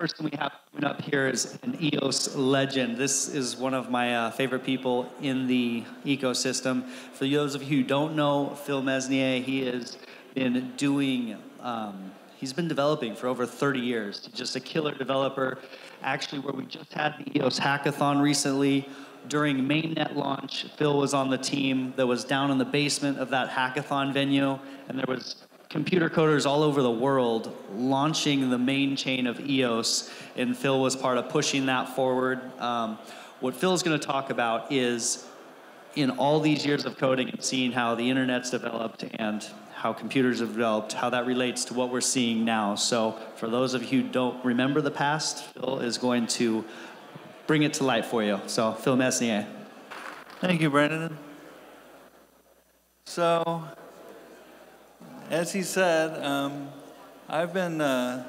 person we have coming up here is an EOS legend. This is one of my favorite people in the ecosystem. For those of you who don't know Phil Mesnier, he has been doing, he's been developing for over 30 years. He's just a killer developer. Actually, where we just had the EOS hackathon recently, during mainnet launch, Phil was on the team that was down in the basement of that hackathon venue, and there was computer coders all over the world launching the main chain of EOS, and Phil was part of pushing that forward. What Phil's going to talk about is, in all these years of coding and seeing how the internet's developed and how computers have developed, how that relates to what we're seeing now. So for those of you who don't remember the past, Phil is going to bring it to light for you. So Phil Mesnier. Thank you, Brendan. So, as he said, I've been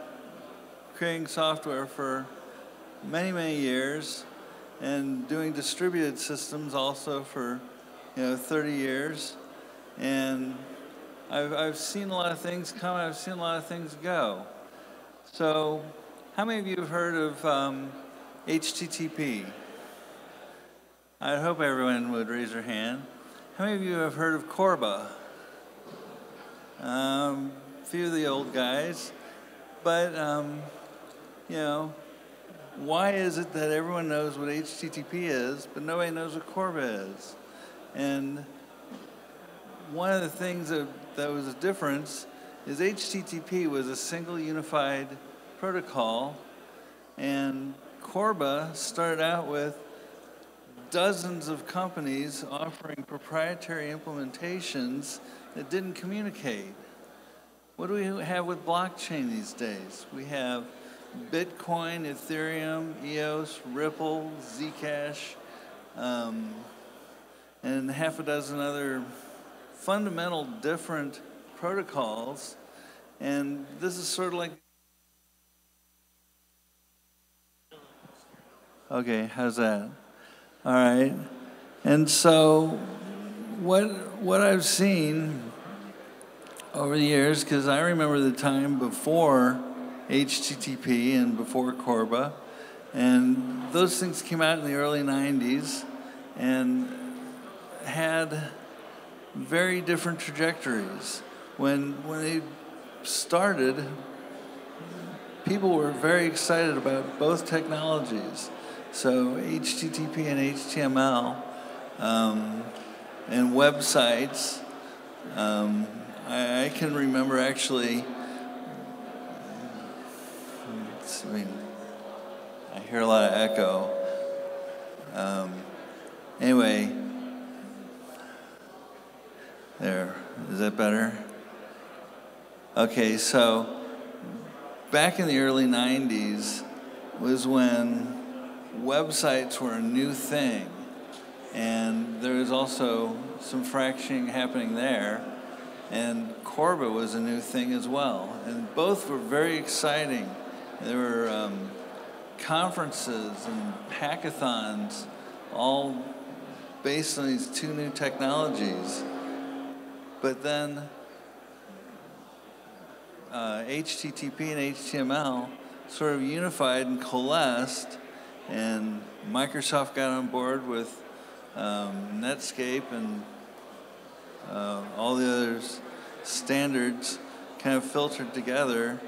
creating software for many, many years and doing distributed systems also for 30 years. And I've seen a lot of things come, I've seen a lot of things go. So, how many of you have heard of HTTP? I hope everyone would raise their hand. How many of you have heard of Corba? A few of the old guys. But, why is it that everyone knows what HTTP is, but nobody knows what Corba is? And one of the things that was a difference is HTTP was a single unified protocol, and Corba started out with dozens of companies offering proprietary implementations that didn't communicate. What do we have with blockchain these days? We have Bitcoin, Ethereum, EOS, Ripple, Zcash, and half a dozen other fundamental different protocols. And this is sort of like... Okay, how's that? All right. And so what I've seen over the years, because I remember the time before HTTP and before Corba, and those things came out in the early 90s and had very different trajectories. When they started, people were very excited about both technologies. So HTTP and HTML and websites. I can remember actually, I hear a lot of echo. Anyway, there, is that better? Okay, so back in the early 90s was when websites were a new thing, and there was also some fracturing happening there, and Corba was a new thing as well, and both were very exciting. There were conferences and hackathons all based on these two new technologies. But then HTTP and HTML sort of unified and coalesced, and Microsoft got on board with Netscape and all the other standards kind of filtered together,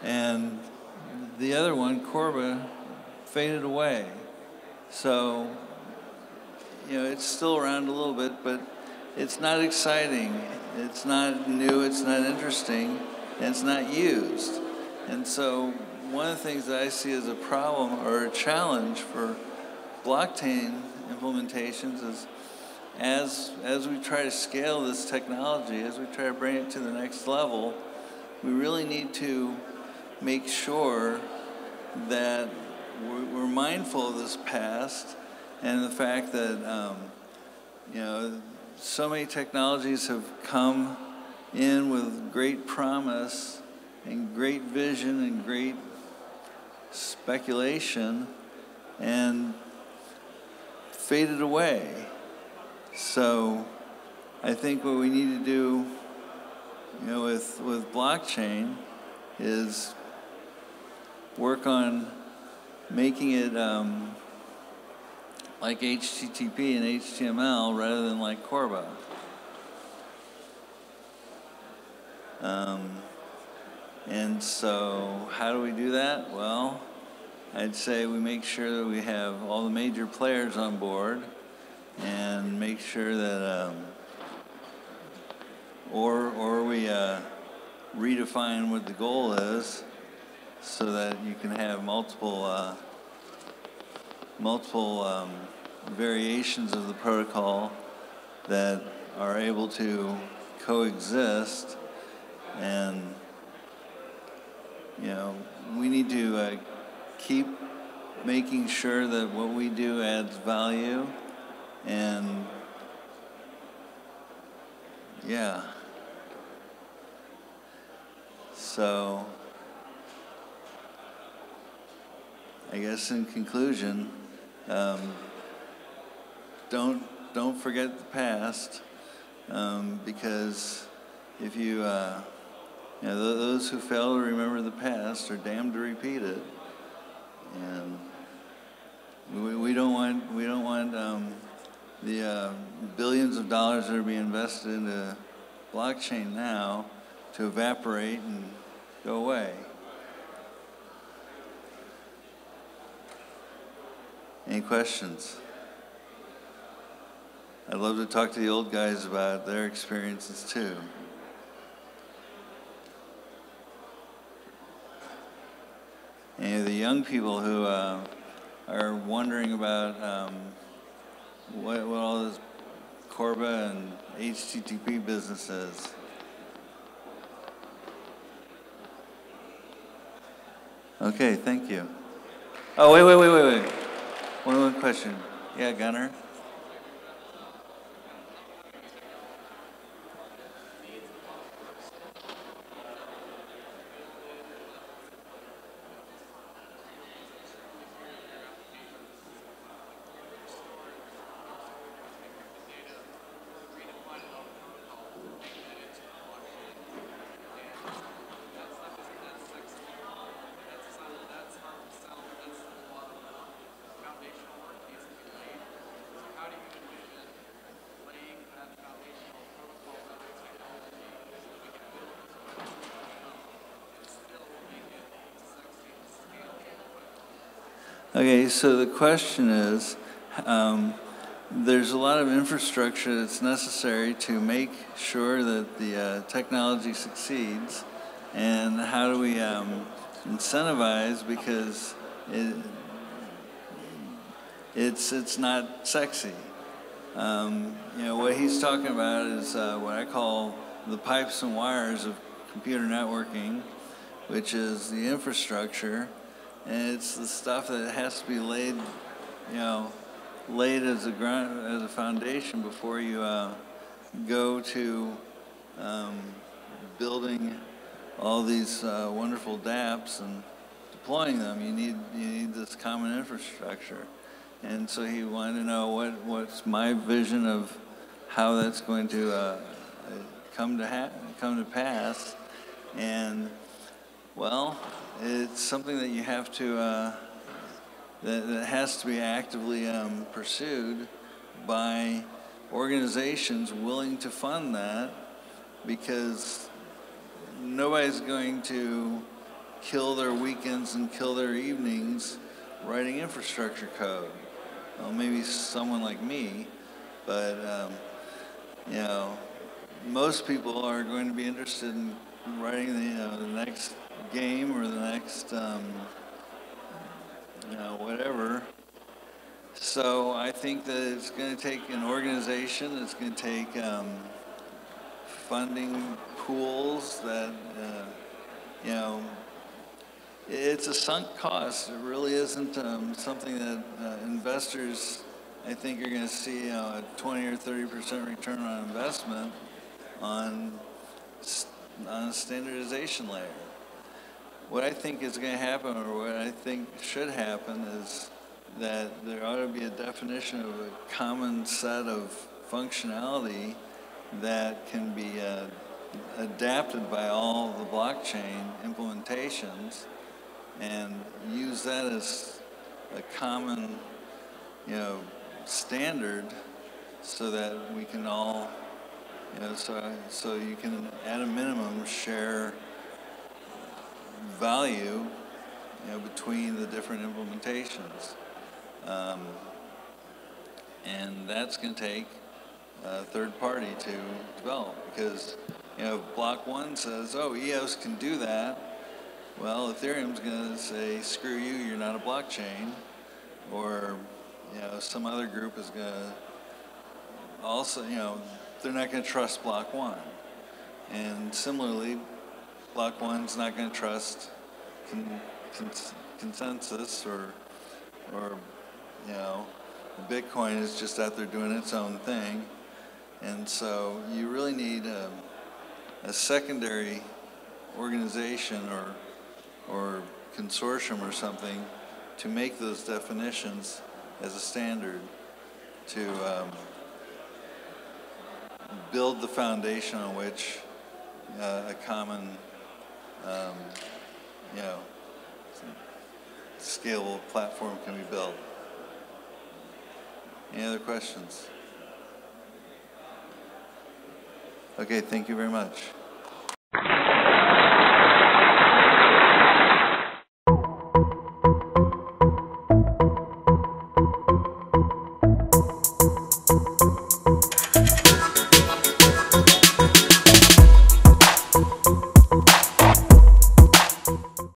and the other one, Corba, faded away. So, it's still around a little bit, but it's not exciting, it's not new, it's not interesting, and it's not used. And so one of the things that I see as a problem or a challenge for blockchain implementations is as we try to scale this technology, as we try to bring it to the next level, we really need to make sure that we're mindful of this past and the fact that so many technologies have come in with great promise and great vision and great speculation and faded away. So I think what we need to do, with blockchain is work on making it like HTTP and HTML rather than like Corba. And so how do we do that? Well, I'd say we make sure that we have all the major players on board and make sure that, or we redefine what the goal is so that you can have multiple variations of the protocol that are able to coexist. And we need to keep making sure that what we do adds value, and so I guess in conclusion, don't forget the past, because if you those who fail to remember the past are damned to repeat it, and we don't want the billions of dollars that are being invested into blockchain now to evaporate and go away. Any questions? I'd love to talk to the old guys about their experiences too. Any of the young people who are wondering about what all this Corba and HTTP business is? Okay, thank you. Oh, wait. One more question. Yeah, Gunnar? Okay, so the question is, there's a lot of infrastructure that's necessary to make sure that the technology succeeds, and how do we incentivize, because it's not sexy. What he's talking about is what I call the pipes and wires of computer networking, which is the infrastructure. And it's the stuff that has to be laid as a foundation before you go to building all these wonderful dApps and deploying them. You need this common infrastructure. And so he wanted to know what's my vision of how that's going to come to pass. And well, it's something that you have to, that has to be actively pursued by organizations willing to fund that, because nobody's going to kill their weekends and kill their evenings writing infrastructure code. Well, maybe someone like me, but most people are going to be interested in writing the next game or the next whatever. So I think that it's going to take an organization. It's going to take funding pools that it's a sunk cost. It really isn't something that investors, I think, are going to see a 20 or 30% return on investment on a standardization layer. What I think is going to happen, or what I think should happen, is that there ought to be a definition of a common set of functionality that can be adapted by all the blockchain implementations, and use that as a common, standard, so that we can all, so you can at a minimum share value, between the different implementations. And that's going to take a third party to develop, because, if block one says, oh, EOS can do that, well, Ethereum's going to say, screw you, you're not a blockchain. Or, some other group is going to also, they're not going to trust block one. And similarly, block one's not going to trust consensus, or Bitcoin is just out there doing its own thing. And so you really need a secondary organization or consortium or something to make those definitions as a standard, to build the foundation on which a common, scalable platform can be built. Any other questions? Okay, thank you very much.